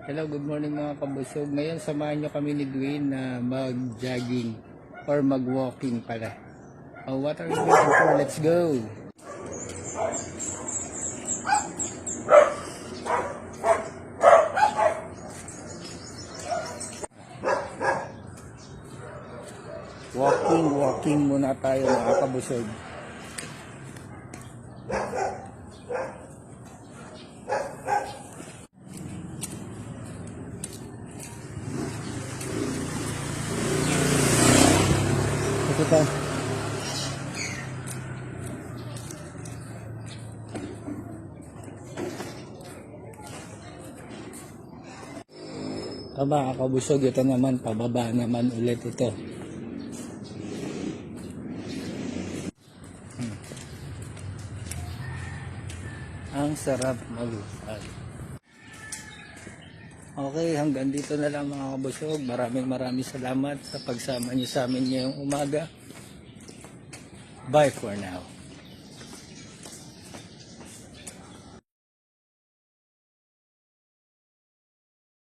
Hello, good morning mga kabusog. Ngayon samahan nyo kami ni Dwayne na mag-jogging or mag-walking pala. Oh, what are you waiting for? Let's go! Walking muna tayo mga kabusog. Ito. Mga kabusog, ito naman, pababa naman ulit ito. Ang sarap mag-usal. Okay, hanggang dito na lang mga kabusog. Maraming salamat sa pagsama niyo sa amin ngayong umaga. Bye for now.